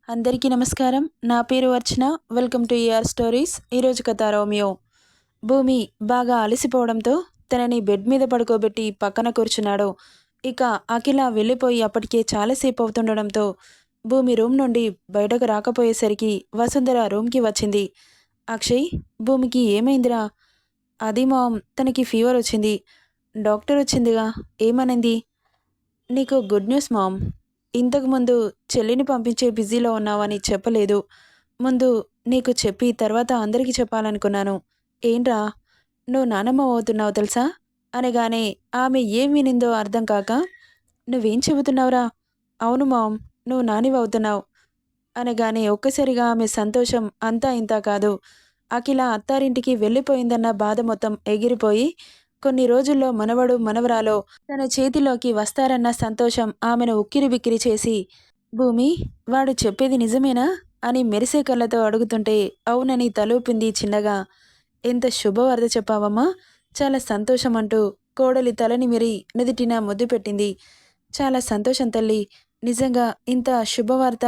అందరికీ నమస్కారం. నా పేరు Archana. Welcome to AR stories. ఈరోజు కథ రోమియో. భూమి బాగా అలసిపోవడంతో తనని బెడ్ మీద పడుకోబెట్టి పక్కన కూర్చున్నాడు. ఇక అఖిల వెళ్ళిపోయి అప్పటికే చాలాసేపు అవుతుండడంతో భూమి రూమ్ నుండి బయటకు రాకపోయేసరికి వసుంధర రూమ్కి వచ్చింది. అక్షయ్, భూమికి ఏమైందిరా? అది మామ్, తనకి ఫీవర్ వచ్చింది. డాక్టర్ వచ్చిందిగా, ఏమనింది? నీకు గుడ్ న్యూస్ మామ్. ఇంతకుముందు చెల్లిని పంపించే బిజీలో ఉన్నావని చెప్పలేదు. ముందు నీకు చెప్పి తర్వాత అందరికీ చెప్పాలనుకున్నాను. ఏంట్రా, నువ్వు నానమ్మ అవుతున్నావు తెలుసా? అనగానే ఆమె ఏం వినిందో అర్థం కాక, నువ్వేం చెబుతున్నావురా? అవును మామ్, నువ్వు నానివవుతున్నావు అనగానే ఒక్కసారిగా ఆమె సంతోషం అంతా ఇంతా కాదు. అఖిల అత్తారింటికి వెళ్ళిపోయిందన్న బాధ మొత్తం ఎగిరిపోయి కొన్ని రోజుల్లో మనవడు మనవరాలో తన చేతిలోకి వస్తారన్న సంతోషం ఆమెను ఉక్కిరిబిక్కిరి చేసి, భూమి, వాడు చెప్పేది నిజమేనా అని మెరిసే కళ్ళతో అడుగుతుంటే అవునని తలూపింది చిన్నగా. ఎంత శుభవార్త చెప్పావమ్మా, చాలా సంతోషం అంటూ కోడలి తలనిమిరి నుదిటిన ముద్దు పెట్టింది. చాలా సంతోషం తల్లి, నిజంగా ఇంత శుభవార్త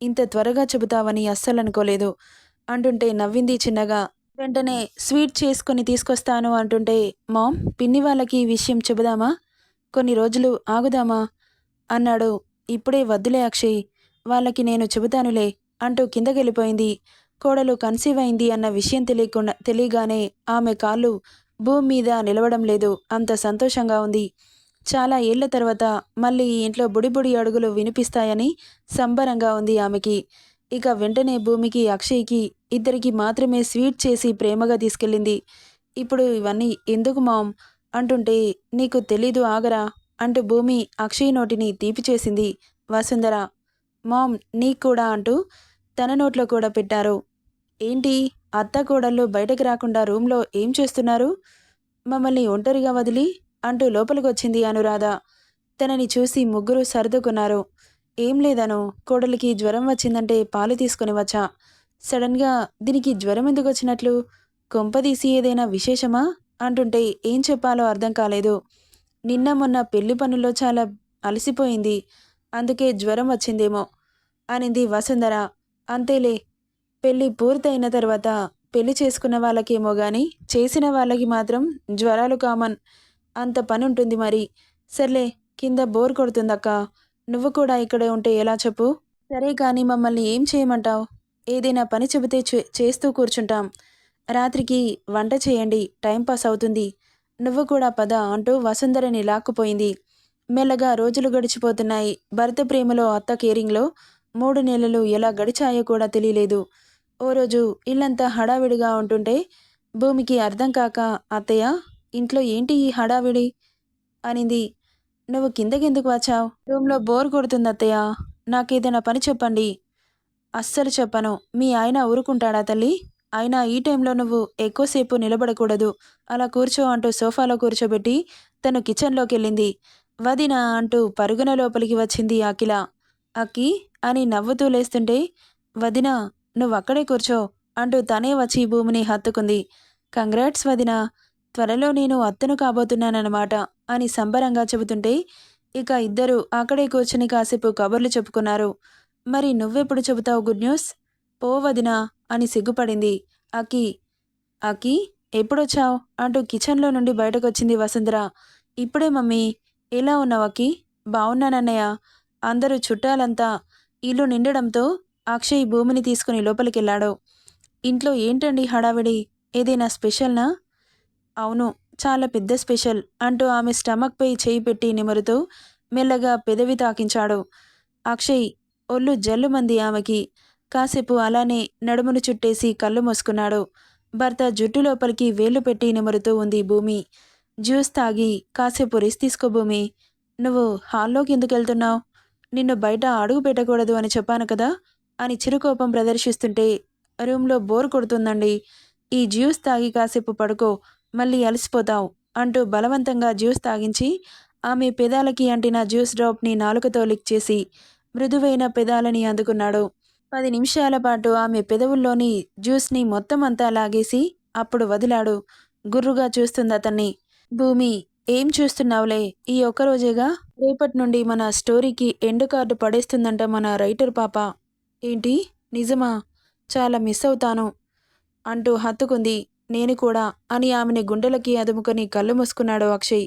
ఇంత త్వరగా చెబుతావని అస్సలనుకోలేదు అంటుంటే నవ్వింది చిన్నగా. వెంటనే స్వీట్ చేసుకుని తీసుకొస్తాను అంటుంటే, మామ్, పిన్ని వాళ్ళకి ఈ విషయం చెబుదామా? కొన్ని రోజులు ఆగుదామా అన్నాడు. ఇప్పుడే వద్దులే అక్షయ్, వాళ్ళకి నేను చెబుతానులే అంటూ కిందకెళ్ళిపోయింది. కోడలు కన్సీవ్ అయింది అన్న విషయం తెలియగానే ఆమె కాళ్ళు భూమి మీద నిలవడం లేదు. అంత సంతోషంగా ఉంది. చాలా ఏళ్ల తర్వాత మళ్ళీ ఈ ఇంట్లో బుడిబుడి అడుగులు వినిపిస్తాయని సంబరంగా ఉంది ఆమెకి. ఇక వెంటనే భూమికి అక్షయ్కి ఇద్దరికి మాత్రమే స్వీట్ చేసి ప్రేమగా తీసుకెళ్ళింది. ఇప్పుడు ఇవన్నీ ఎందుకు మామ్ అంటుంటే, నీకు తెలీదు ఆగరా అంటూ భూమి అక్షయ్ నోటిని తీపి చేసింది వసుంధర. మామ్, నీకు కూడా అంటూ తన నోట్లో కూడా పెట్టారు. ఏంటి, అత్త కోడళ్ళు బయటకు రాకుండా రూమ్లో ఏం చేస్తున్నారు? మమ్మల్ని ఒంటరిగా వదిలి అంటూ లోపలికొచ్చింది అనురాధ. తనని చూసి ముగ్గురు సర్దుకున్నారు. ఏం లేదను, కోడలికి జ్వరం వచ్చిందంటే పాలు తీసుకుని వచ్చా. సడన్గా దీనికి జ్వరం ఎందుకు వచ్చినట్లు? కొంపదీసి ఏదైనా విశేషమా అంటుంటే ఏం చెప్పాలో అర్థం కాలేదు. నిన్న మొన్న పెళ్లి పనుల్లో చాలా అలసిపోయింది, అందుకే జ్వరం వచ్చిందేమో అనింది వసుంధర. అంతేలే, పెళ్లి పూర్తయిన తర్వాత పెళ్లి చేసుకున్న వాళ్ళకేమో గాని చేసిన వాళ్ళకి మాత్రం జ్వరాలు కామన్. అంత పని ఉంటుంది మరి. సర్లే, కింద బోర్ కొడుతుందక్క, నువ్వు కూడా ఇక్కడే ఉంటే ఎలా చెప్పు? సరే కానీ మమ్మల్ని ఏం చేయమంటావు? ఏదైనా పని చెబితే చేస్తూ కూర్చుంటాం. రాత్రికి వంట చేయండి, టైంపాస్ అవుతుంది. నువ్వు కూడా పద అంటూ వసుంధరని లాక్కుపోయింది. మెల్లగా రోజులు గడిచిపోతున్నాయి. భర్త ప్రేమలో అత్త కేరింగ్లో 3 నెలలు ఎలా గడిచాయో కూడా తెలియలేదు. ఓ రోజు ఇల్లంతా హడావిడిగా ఉంటుంటే భూమికి అర్థం కాక, అత్తయ్య, ఇంట్లో ఏంటి ఈ హడావిడి అనింది. నువ్వు కిందకెందుకు వచ్చావు? రూమ్లో బోర్ కొడుతుంది అత్తయ్య, నాకేదైనా పని చెప్పండి. అస్సలు చెప్పను. మీ ఆయన ఊరుకుంటాడా తల్లి? అయినా ఈ టైంలో నువ్వు ఎక్కువసేపు నిలబడకూడదు, అలా కూర్చో అంటూ సోఫాలో కూర్చోబెట్టి తను కిచెన్లోకి వెళ్ళింది. వదినా అంటూ పరుగున లోపలికి వచ్చింది అఖిల. అక్కి అని నవ్వుతూ లేస్తుంటే, వదినా, నువ్వక్కడే కూర్చో అంటూ తనే వచ్చి భూమిని హత్తుకుంది. కంగ్రాట్స్ వదినా, త్వరలో నేను అత్తను కాబోతున్నానన్నమాట అని సంబరంగా చెబుతుంటే ఇక ఇద్దరు అక్కడే కూర్చుని కాసేపు కబుర్లు చెప్పుకున్నారు. మరి నువ్వెప్పుడు చెబుతావు గుడ్ న్యూస్? పో వదినా అని సిగ్గుపడింది అక్కి. అక్కి, ఎప్పుడొచ్చావు అంటూ కిచెన్లో నుండి బయటకొచ్చింది వసుంధర. ఇప్పుడే మమ్మీ. ఎలా ఉన్నావు అక్కి? బావున్నానన్నయ్య. అందరూ చుట్టాలంతా ఇల్లు నిండడంతో అక్షయ్ భూమిని తీసుకుని లోపలికెళ్ళాడు. ఇంట్లో ఏంటండి హడావిడి? ఏదైనా స్పెషల్నా? అవును, చాలా పెద్ద స్పెషల్ అంటూ ఆమె స్టమక్పై చేయి పెట్టి నిమురుతూ మెల్లగా పెదవి తాకించాడు. అక్షయ్ ఒళ్ళు జల్లుమంది ఆమెకి. కాసేపు అలానే నడుమును చుట్టేసి కళ్ళు మూసుకున్నాడు. భర్త జుట్టు లోపలికి వేళ్లు పెట్టి నిమురుతూ ఉంది భూమి. జ్యూస్ తాగి కాసేపు రెస్ట్ తీసుకో భూమి. నువ్వు హాల్లోకి ఎందుకు వెళ్తున్నావు? నిన్ను బయట అడుగు పెట్టకూడదు అని చెప్పాను కదా అని చిరుకోపం ప్రదర్శిస్తుంటే, రూమ్లో బోర్ కొడుతుందండి, ఈ జ్యూస్ తాగి కాసేపు పడుకో, మళ్ళీ అలసిపోతావు అంటూ బలవంతంగా జ్యూస్ తాగించి ఆమె పెదాలకి అంటిన జ్యూస్ డ్రాప్ని నాలుకతో లిక్ చేసి మృదువైన పెదాలని అందుకున్నాడు. 10 నిమిషాల పాటు ఆమె పెదవుల్లోని జ్యూస్ని మొత్తం అంతా లాగేసి అప్పుడు వదిలాడు. గుర్రుగా చూస్తుందతన్ని. భూమి, ఏం చూస్తున్నావులే, ఈ ఒక్కరోజేగా, రేపటి నుండి మన స్టోరీకి ఎండ్ కార్డు పడేస్తుందంట మన రైటర్ పాప. ఏంటి? నిజమా? చాలా మిస్ అవుతాను అంటూ హత్తుకుంది. నేను కూడా అని ఆమెని గుండెలకి అదుముకొని కళ్ళు మూసుకున్నాడు అక్షయ్.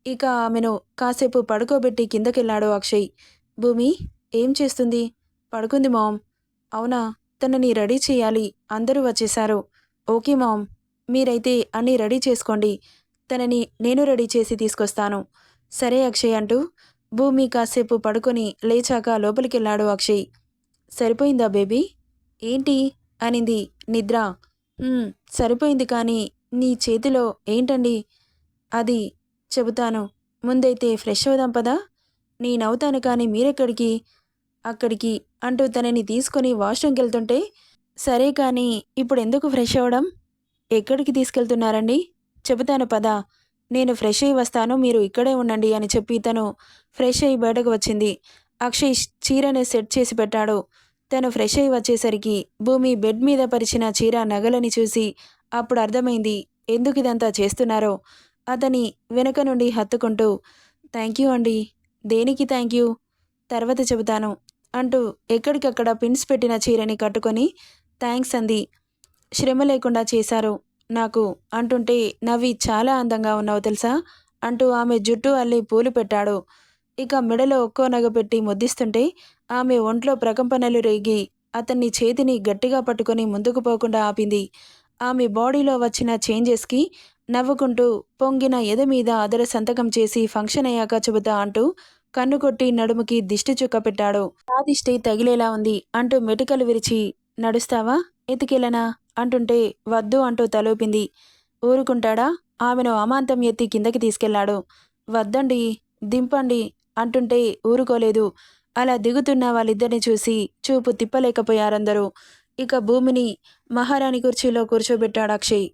ఇక ఆమెను కాసేపు పడుకోబెట్టి కిందకెళ్ళాడు అక్షయ్. భూమి ఏం చేస్తుంది? పడుకుంది మామ్. అవునా? తనని రెడీ చేయాలి. అందరూ వచ్చేశారు. Okay ma'am. మీరైతే అన్నీ రెడీ చేసుకోండి. తనని నేను రెడీ చేసి తీసుకొస్తాను. సరే అక్షయ్ అంటూ భూమి కాసేపు పడుకొని లేచాక లోపలికెళ్ళాడు అక్షయ్. సరిపోయిందా బేబీ? ఏంటి? అనింది నిద్ర. "హ్మ్, సరిపోయింది కానీ నీ చేతిలో ఏంటండి?" అది చెబుతాను. ముందైతే ఫ్రెష్ అవుదాం పదా. నేనవుతాను కానీ మీరెక్కడికి? అక్కడికి అంటూ తనని తీసుకొని వాష్రూమ్‌కెళ్తుంటే, సరే కానీ ఇప్పుడెందుకు ఫ్రెష్ అవ్వడం? ఎక్కడికి తీసుకెళ్తున్నారండి? చెబుతాను పద. నేను ఫ్రెష్ అయ్యి వస్తాను. మీరు ఇక్కడే ఉండండి అని చెప్పి తను ఫ్రెష్ అయ్యి బయటకు వచ్చింది. అక్షయ్ చీరని సెట్ చేసి పెట్టాడు. తను ఫ్రెష్ అయ్యి వచ్చేసరికి భూమి బెడ్ మీద పరిచిన చీర నగలని చూసి అప్పుడు అర్థమైంది ఎందుకిదంతా చేస్తున్నారో. అతని వెనక నుండి హత్తుకుంటూ థ్యాంక్ యూ అండి. దేనికి థ్యాంక్ యూ? తర్వాత చెబుతాను అంటూ ఎక్కడికక్కడ పిన్స్ పెట్టిన చీరని కట్టుకొని థ్యాంక్స్ అంది. శ్రమ లేకుండా చేశారు నాకు అంటుంటే నవ్వి చాలా అందంగా ఉన్నావు తెలుసా అంటూ ఆమె జుట్టు అల్లి పూలు పెట్టాడు. ఇక మెడలో ఒక్కో నగ పెట్టి ముద్దిస్తుంటే ఆమె ఒంట్లో ప్రకంపనలు రేగి అతన్ని చేతిని గట్టిగా పట్టుకొని ముందుకు పోకుండా ఆపింది. ఆమె బాడీలో వచ్చిన చేంజెస్కి నవ్వుకుంటూ పొంగిన ఎద మీద అదర సంతకం చేసి ఫంక్షన్ అయ్యాక చెబుతా అంటూ కన్ను కొట్టి నడుముకి దిష్టి చుక్క పెట్టాడు. ఆ దిష్టి తగిలేలా ఉంది అంటూ మెటికలు విరిచి నడుస్తావా? ఎతికెళ్ళనా అంటుంటే వద్దు అంటూ తలూపింది. ఊరుకుంటాడా? ఆమెను అమాంతం ఎత్తి కిందకి తీసుకెళ్లాడు. వద్దండి, దింపండి అంటుంటే ఊరుకోలేదు. అలా దిగుతున్న వాళ్ళిద్దరిని చూసి చూపు తిప్పలేకపోయారందరూ. ఇక భూమిని మహారాణి కుర్చీలో కూర్చోబెట్టాడు అక్షయ్.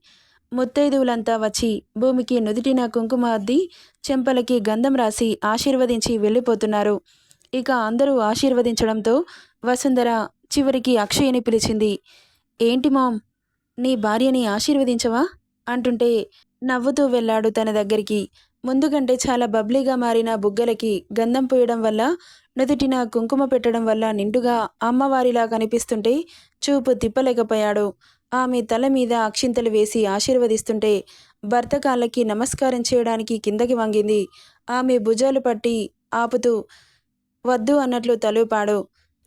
ముత్తైదువులంతా వచ్చి భూమికి నుదిటిన కుంకుమ అద్ది చెంపలకి గంధం రాసి ఆశీర్వదించి వెళ్ళిపోతున్నారు. ఇక అందరూ ఆశీర్వదించడంతో వసుంధర చివరికి అక్షయ్ని పిలిచింది. ఏంటి మామ్, నీ భార్యని ఆశీర్వదించవా అంటుంటే నవ్వుతూ వెళ్ళాడు తన దగ్గరికి. ముందుకంటే చాలా బబ్లీగా మారిన బుగ్గలకి గంధం పూయడం వల్ల నుదుటిన కుంకుమ పెట్టడం వల్ల నిండుగా అమ్మవారిలా కనిపిస్తుంటే చూపు తిప్పలేకపోయాడు. ఆమె తల మీద అక్షింతలు వేసి ఆశీర్వదిస్తుంటే భర్త కాళ్ళకి నమస్కారం చేయడానికి కిందకి వంగింది. ఆమె భుజాలు పట్టి ఆపుతూ వద్దు అన్నట్లు తలూపాడు.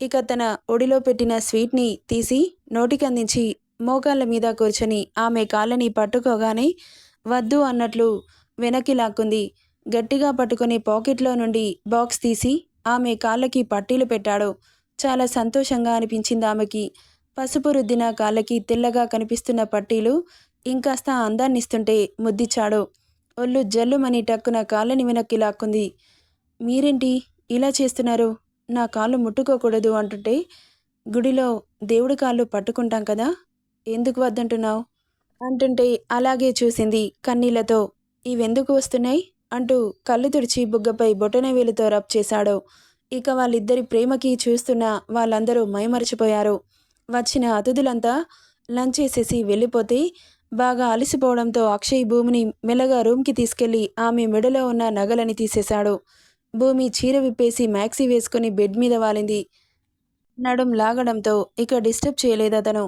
ఇక తన ఒడిలో పెట్టిన స్వీట్ని తీసి నోటికందించి మోకాళ్ళ మీద కూర్చొని ఆమె కాళ్ళని పట్టుకోగానే వద్దు అన్నట్లు వెనక్కి లాక్కుంది. గట్టిగా పట్టుకుని పాకెట్లో నుండి బాక్స్ తీసి ఆమె కాళ్ళకి పట్టీలు పెట్టాడు. చాలా సంతోషంగా అనిపించింది ఆమెకి. పసుపు రుద్దిన కాళ్ళకి తెల్లగా కనిపిస్తున్న పట్టీలు ఇంకాస్త అందాన్నిస్తుంటే ముద్దిచ్చాడు. ఒళ్ళు జల్లుమని టక్కున కాళ్ళని వెనక్కి లాక్కుంది. మీరేంటి ఇలా చేస్తున్నారు? నా కాళ్ళు ముట్టుకోకూడదు అంటుంటే గుడిలో దేవుడి కాళ్ళు పట్టుకుంటాం కదా, ఎందుకు వద్దంటున్నావు అంటుంటే అలాగే చూసింది కన్నీళ్లతో. ఇవెందుకు వస్తున్నాయి అంటూ కళ్ళు తుడిచి బుగ్గపై బొటనవేలుతో రబ్ చేశాడు. ఇక వాళ్ళిద్దరి ప్రేమకి చూస్తున్న వాళ్ళందరూ మైమరచిపోయారు. వచ్చిన అతిథులంతా లంచ్ చేసేసి వెళ్ళిపోతే బాగా అలసిపోవడంతో అక్షయ్ భూమిని మెల్లగా రూమ్కి తీసుకెళ్లి ఆమె మెడలో ఉన్న నగలని తీసేశాడు. భూమి చీర విప్పేసి మ్యాక్సీ వేసుకుని బెడ్ మీద వాలింది. నడుం లాగడంతో ఇక డిస్టర్బ్ చేయలేదతను.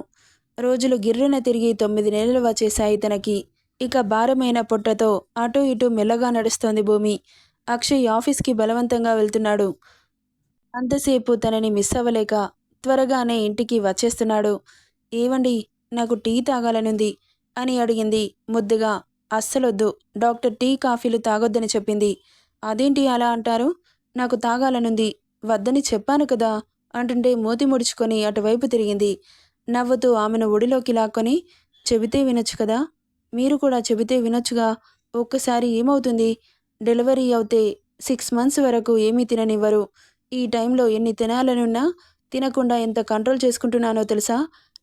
రోజులు గిర్రున తిరిగి 9 నెలలు వచ్చేశాయి తనకి. ఇక భారమైన పొట్టతో అటూ ఇటూ మెల్లగా నడుస్తోంది భూమి. అక్షయ్ ఆఫీస్కి బలవంతంగా వెళ్తున్నాడు. అంతసేపు తనని మిస్ అవ్వలేక త్వరగానే ఇంటికి వచ్చేస్తున్నాడు. ఏవండి, నాకు టీ తాగాలనుంది అని అడిగింది ముద్దుగా. అస్సలొద్దు, డాక్టర్ టీ కాఫీలు తాగొద్దని చెప్పింది. అదేంటి అలా అంటారు? నాకు తాగాలనుంది, వద్దని చెప్పాను కదా అంటుంటే మూతి ముడుచుకొని అటువైపు తిరిగింది. నవ్వుతూ ఆమెను ఒడిలోకి లాక్కొని చెబితే వినొచ్చు కదా, మీరు కూడా చెబితే వినొచ్చుగా. ఒక్కసారి ఏమవుతుంది? డెలివరీ అవుతే 6 మంత్స్ వరకు ఏమీ తిననివ్వరు. ఈ టైంలో ఎన్ని తినాలనున్నా తినకుండా ఎంత కంట్రోల్ చేసుకుంటున్నానో తెలుసా?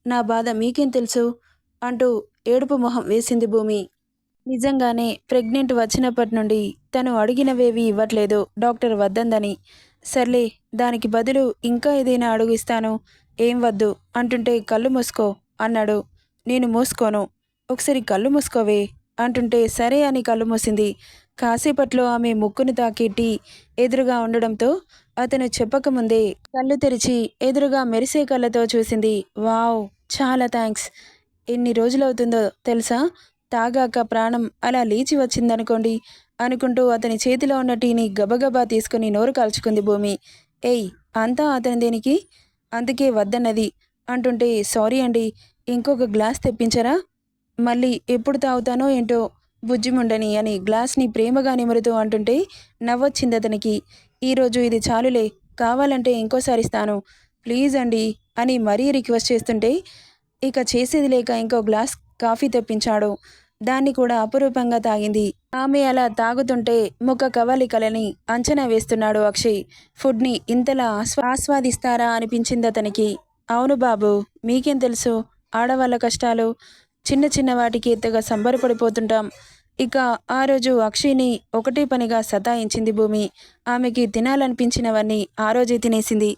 నా బాధ మీకేం తెలుసు అంటూ ఏడుపు మొహం వేసింది భూమి. నిజంగానే ప్రెగ్నెంట్ వచ్చినప్పటి నుండి తను అడిగినవేవి ఇవ్వట్లేదు డాక్టర్ వద్దందని. సర్లే, దానికి బదులు ఇంకా ఏదైనా అడుగు ఇస్తాను. ఏం వద్దు అంటుంటే కళ్ళు మూసుకో అన్నాడు. నేను మూసుకోను, ఒకసారి కళ్ళు మూసుకోవే అంటుంటే సరే అని కళ్ళు మూసింది. కాసేపట్లో ఆమె ముక్కును తాకేటి ఎదురుగా ఉండడంతో అతను చెప్పకముందే కళ్ళు తెరిచి ఎదురుగా మెరిసే కళ్ళతో చూసింది. వావ్! చాలా థ్యాంక్స్. ఎన్ని రోజులవుతుందో తెలుసా? తాగాక ప్రాణం అలా లేచి వచ్చిందనుకోండి అనుకుంటూ అతని చేతిలో ఉన్న టీని గబగబా తీసుకుని నోరు కాల్చుకుంది భూమి. ఏయ్! అంతా అతని దేనికి? అందుకే వద్దన్నది అంటుంటే సారీ అండి. ఇంకొక గ్లాస్ తెప్పించరా? మళ్ళీ ఎప్పుడు తాగుతానో ఏంటో బుజ్జిముండని అని గ్లాస్ని ప్రేమగా నిమురుతూ అంటుంటే నవ్వొచ్చిందతనికి. ఈరోజు ఇది చాలులే, కావాలంటే ఇంకోసారి ఇస్తాను ప్లీజ్ అండి అని మరీ రిక్వెస్ట్ చేస్తుంటే ఇక చేసేది లేక ఇంకో గ్లాస్ కాఫీ తెప్పించాడు. దాన్ని కూడా అపురూపంగా తాగింది. ఆమె అలా తాగుతుంటే ముఖ కవలికలని అంచనా వేస్తున్నాడు అక్షయ్. ఫుడ్ని ఇంతలా ఆస్వాదిస్తారా అనిపించింది అతనికి. అవును బాబు, మీకేం తెలుసు ఆడవాళ్ళ కష్టాలు. చిన్న చిన్న వాటికి తెగ సంబరపడిపోతుంటాం. ఇక ఆ రోజు అక్షయ్ని ఒకటే పనిగా సతాయించింది భూమి. ఆమెకి తినాలనిపించినవన్నీ ఆ రోజే తినేసింది.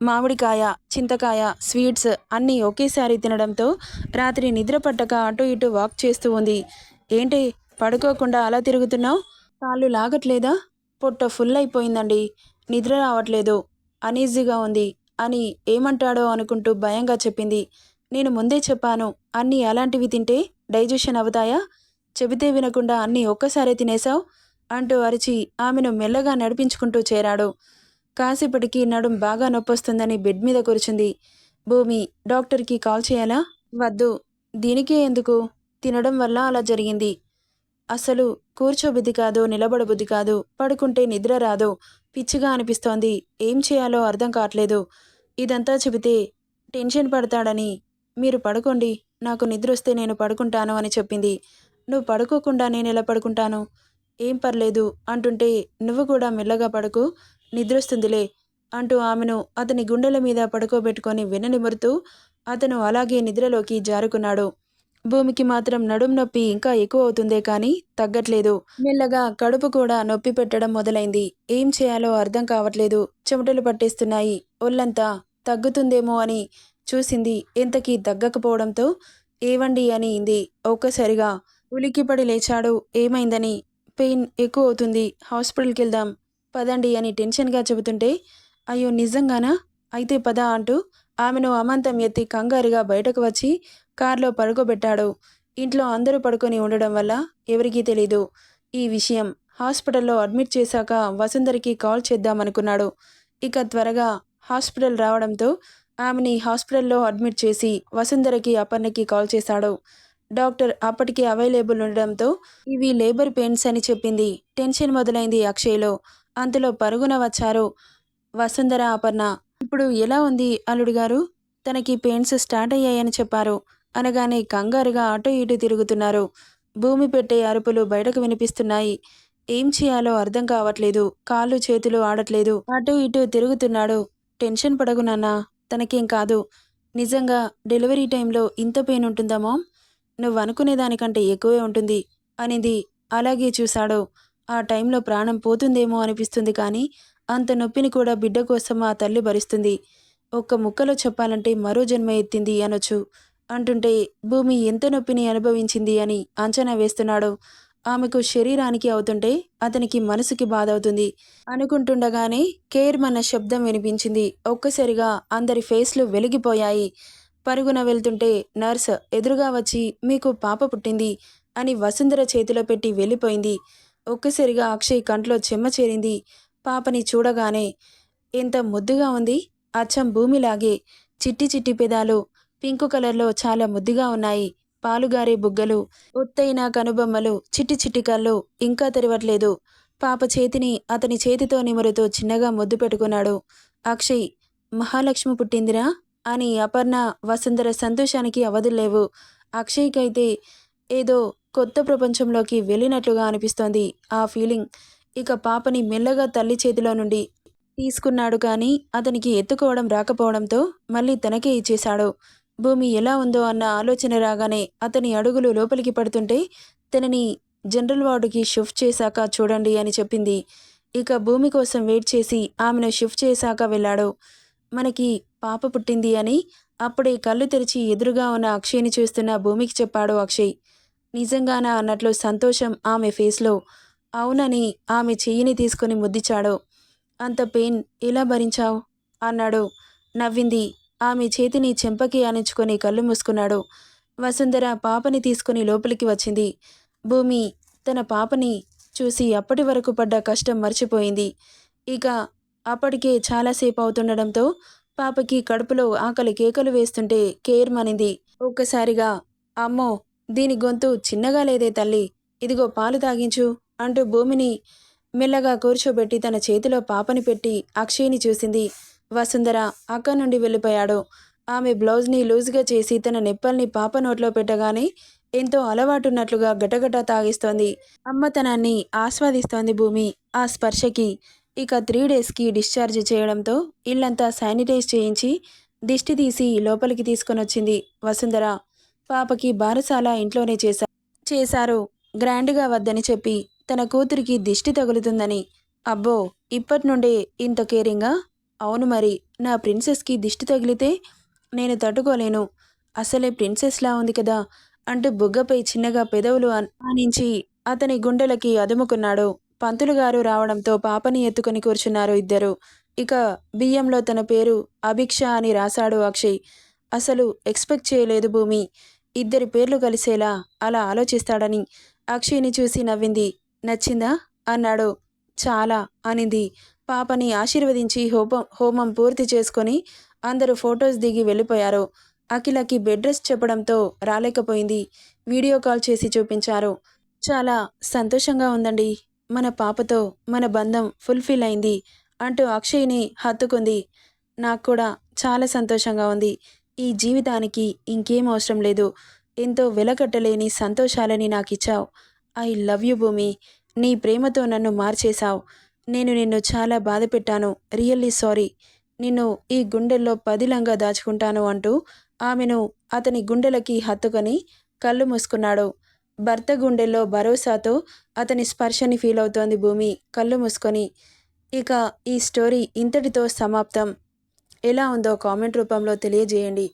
మామిడికాయ, చింతకాయ, స్వీట్స్ అన్నీ ఒకేసారి తినడంతో రాత్రి నిద్ర పట్టక అటు ఇటు వాక్ చేస్తూ ఉంది. ఏంటి పడుకోకుండా అలా తిరుగుతున్నావు? కాళ్ళు లాగట్లేదా? పొట్ట ఫుల్ అయిపోయిందండి, నిద్ర రావట్లేదు, అనీజీగా ఉంది అని ఏమంటాడో అనుకుంటూ భయంగా చెప్పింది. నేను ముందే చెప్పాను, అన్నీ అలాంటివి తింటే డైజెషన్ అవుతాయా? చెబితే వినకుండా అన్నీ ఒక్కసారే తినేశావు అంటూ అరిచి ఆమెను మెల్లగా నడిపించుకుంటూ చేరాడు. కాసేపటికి నడుం బాగా నొప్పొస్తుందని బెడ్ మీద కూర్చుంది భూమి. డాక్టర్కి కాల్ చేయాలా? వద్దు. దీనికే ఎందుకు? తినడం వల్ల అలా జరిగింది. అసలు కూర్చోబుద్ధి కాదు, నిలబడబుద్ధి కాదు, పడుకుంటే నిద్ర రాదు, పిచ్చిగా అనిపిస్తోంది, ఏం చేయాలో అర్థం కావట్లేదు. ఇదంతా చెబితే టెన్షన్ పడతాడని. మీరు పడుకోండి, నాకు నిద్రొస్తే నేను పడుకుంటాను అని చెప్పింది. నువ్వు పడుకోకుండా నేనెలా పడుకుంటాను? ఏం పర్లేదు అంటుంటే నువ్వు కూడా మెల్లగా పడుకో, నిద్రొస్తుందిలే అంటూ ఆమెను అతని గుండెల మీద పడుకోబెట్టుకొని వెన్ననిమురుతూ అతను అలాగే నిద్రలోకి జారుకున్నాడు. భూమికి మాత్రం నడుం నొప్పి ఇంకా ఎక్కువ అవుతుందే కానీ తగ్గట్లేదు. మెల్లగా కడుపు కూడా నొప్పి పెట్టడం మొదలైంది. ఏం చేయాలో అర్థం కావట్లేదు. చెమటలు పట్టేస్తున్నాయి. ఒళ్ళంతా తగ్గుతుందేమో అని చూసింది. ఎంతకీ తగ్గకపోవడంతో ఏవండి అని ఇంది. ఒక్కసారిగా ఉలిక్కిపడి లేచాడు. ఏమైందని? పెయిన్ ఎక్కువ అవుతుంది, హాస్పిటల్కి వెళ్దాం పదండి అని టెన్షన్గా చెబుతుంటే అయ్యో నిజంగానా? అయితే పద అంటూ ఆమెను అమాంతం ఎత్తి కంగారుగా బయటకు వచ్చి కారులో పడుకోబెట్టాడు. ఇంట్లో అందరూ పడుకొని ఉండడం వల్ల ఎవరికీ తెలీదు ఈ విషయం. హాస్పిటల్లో అడ్మిట్ చేశాక వసుంధరకి కాల్ చేద్దామనుకున్నాడు. ఇక త్వరగా హాస్పిటల్ రావడంతో ఆమెని హాస్పిటల్లో అడ్మిట్ చేసి వసుంధరకి అపర్ణకి కాల్ చేశాడు. డాక్టర్ అప్పటికి అవైలబుల్ ఉండడంతో ఇవి లేబర్ పెయిన్స్ అని చెప్పింది. టెన్షన్ మొదలైంది అక్షయ్లో. అంతలో పరుగున వచ్చారు వసుంధర, అపర్ణ. ఇప్పుడు ఎలా ఉంది అల్లుడు గారు? తనకి పెయిన్స్ స్టార్ట్ అయ్యాయని చెప్పారు అనగానే కంగారుగా అటు ఇటు తిరుగుతున్నారు. భూమి పెట్టే అరుపులు బయటకు వినిపిస్తున్నాయి. ఏం చేయాలో అర్థం కావట్లేదు. కాళ్ళు చేతులు ఆడట్లేదు. అటు ఇటు తిరుగుతున్నాడు. టెన్షన్ పడకు నాన్నా, తనకేం కాదు. నిజంగా డెలివరీ టైంలో ఇంత పెయిన్ ఉంటుందా మామ్? నువ్వు అనుకునే దానికంటే ఎక్కువే ఉంటుంది అనింది. అలాగే చూశాడు. ఆ టైంలో ప్రాణం పోతుందేమో అనిపిస్తుంది కానీ అంత నొప్పిని కూడా బిడ్డ కోసం ఆ తల్లి భరిస్తుంది. ఒక్క ముక్కలో చెప్పాలంటే మరో జన్మ ఎత్తింది అనొచ్చు అంటుంటే భూమి ఎంత నొప్పిని అనుభవించింది అని అంచనా వేస్తున్నాడు. ఆమెకు శరీరానికి అవుతుంటే అతనికి మనసుకి బాధ అవుతుంది అనుకుంటుండగానే కేర్ మన శబ్దం వినిపించింది. ఒక్కసారిగా అందరి ఫేస్లు వెలిగిపోయాయి. పరుగున వెళ్తుంటే నర్స్ ఎదురుగా వచ్చి మీకు పాప పుట్టింది అని వసుంధర చేతిలో పెట్టి వెళ్ళిపోయింది. ఒక్కసారిగా అక్షయ్ కంట్లో చెమ్మ చేరింది. పాపని చూడగానే ఎంత ముద్దుగా ఉంది, అచ్చం భూమిలాగే. చిట్టి చిట్టి పెదాలు పింకు కలర్లో చాలా ముద్దుగా ఉన్నాయి. పాలుగారే బుగ్గలు, ఒత్తైన కనుబొమ్మలు, చిట్టి చిట్టి కళ్ళు ఇంకా తెరవట్లేదు. పాప చేతిని అతని చేతితో నిమురుతూ చిన్నగా ముద్దు పెట్టుకున్నాడు అక్షయ్. మహాలక్ష్మి పుట్టిందిరా అని అపర్ణ, వసుంధర సంతోషానికి అవధుల్లేవు. అక్షయ్కైతే ఏదో కొత్త ప్రపంచంలోకి వెళ్ళినట్లుగా అనిపిస్తోంది ఆ ఫీలింగ్. ఇక పాపని మెల్లగా తల్లి చేతిలో నుండి తీసుకున్నాడు కానీ అతనికి ఎత్తుకోవడం రాకపోవడంతో మళ్ళీ తనకే ఇచ్చేశాడు. భూమి ఎలా ఉందో అన్న ఆలోచన రాగానే అతని అడుగులు లోపలికి పడుతుంటే తనని జనరల్ వార్డుకి షిఫ్ట్ చేశాక చూడండి అని చెప్పింది. ఇక భూమి కోసం వెయిట్ చేసి ఆమెను షిఫ్ట్ చేశాక వెళ్ళాడు. మనకి పాప పుట్టింది అని అప్పుడే కళ్ళు తెరిచి ఎదురుగా ఉన్న అక్షయ్ని చూస్తున్న భూమికి చెప్పాడు అక్షయ్. నిజంగానా అన్నట్లు సంతోషం ఆమె ఫేస్లో. అవునని ఆమె చెయ్యిని తీసుకుని ముద్దిచ్చాడు. అంత పెయిన్ ఎలా భరించావు అన్నాడు. నవ్వింది. ఆమె చేతిని చెంపకి ఆనించుకొని కళ్ళు మూసుకున్నాడు. వసుంధర పాపని తీసుకుని లోపలికి వచ్చింది. భూమి తన పాపని చూసి అప్పటి వరకు పడ్డ కష్టం మర్చిపోయింది. ఇక అప్పటికే చాలాసేపు అవుతుండడంతో పాపకి కడుపులో ఆకలి కేకలు వేస్తుంటే కేర్మనింది. ఒక్కసారిగా అమ్మో, దీని గొంతు చిన్నగా లేదే తల్లి, ఇదిగో పాలు తాగించు అంటూ భూమిని మెల్లగా కూర్చోబెట్టి తన చేతిలో పాపని పెట్టి అక్షయ్ని చూసింది. వసుంధర అక్కడి నుండి వెళ్ళిపోయాడు. ఆమె బ్లౌజ్ని లూజుగా చేసి తన నిప్పల్ని పాప నోట్లో పెట్టగానే ఎంతో అలవాటున్నట్లుగా గటగట తాగిస్తోంది. అమ్మతనాన్ని ఆస్వాదిస్తోంది భూమి ఆ స్పర్శకి. ఇక 3 డేస్కి డిశ్చార్జ్ చేయడంతో ఇల్లంతా శానిటైజ్ చేయించి దిష్టి తీసి లోపలికి తీసుకొనొచ్చింది వసుంధర. పాపకి బారసాల ఇంట్లోనే చేశారు. గ్రాండ్గా వద్దని చెప్పి తన కూతురికి దిష్టి తగులుతుందని. అబ్బో, ఇప్పట్నుండే ఇంత కేరింగా? అవును మరి, నా ప్రిన్సెస్కి దిష్టి తగిలితే నేను తట్టుకోలేను. అసలే ప్రిన్సెస్లా ఉంది కదా అంటూ బుగ్గపై చిన్నగా పెదవులు ఆనించి అతని గుండెలకి అదుముకున్నాడు. పంతులుగారు రావడంతో పాపని ఎత్తుకుని కూర్చున్నారు ఇద్దరు. ఇక బియ్యంలో తన పేరు అభిక్ష అని రాశాడు అక్షయ్. అసలు ఎక్స్పెక్ట్ చేయలేదు భూమి ఇద్దరి పేర్లు కలిసేలా అలా ఆలోచిస్తాడని. అక్షయ్ని చూసి నవ్వింది. నచ్చిందా అన్నాడు. చాలా అనింది. పాపని ఆశీర్వదించి హోమం పూర్తి చేసుకొని అందరూ ఫొటోస్ దిగి వెళ్ళిపోయారు. అఖిలకి బెడ్ రెస్ట్ చెప్పడంతో రాలేకపోయింది. వీడియో కాల్ చేసి చూపించారు. చాలా సంతోషంగా ఉందండి, మన పాపతో మన బంధం ఫుల్ఫిల్ అయింది అంటూ అక్షయ్ని హత్తుకుంది. నాకు కూడా చాలా సంతోషంగా ఉంది. ఈ జీవితానికి ఇంకేం అవసరం లేదు. ఎంతో వెలకట్టలేని సంతోషాలని నాకిచ్చావు. ఐ లవ్ యూ భూమి. నీ ప్రేమతో నన్ను మార్చేశావు. నేను నిన్ను చాలా బాధ పెట్టాను. Really sorry. నిన్ను ఈ గుండెల్లో పదిలంగా దాచుకుంటాను అంటూ ఆమెను అతని గుండెలకి హత్తుకొని కళ్ళు మూసుకున్నాడు. భర్త గుండెల్లో భరోసాతో అతని స్పర్శని ఫీల్ అవుతోంది భూమి కళ్ళు మూసుకొని. ఇక ఈ స్టోరీ ఇంతటితో సమాప్తం. ఎలా ఉందో కామెంట్ రూపంలో తెలియజేయండి.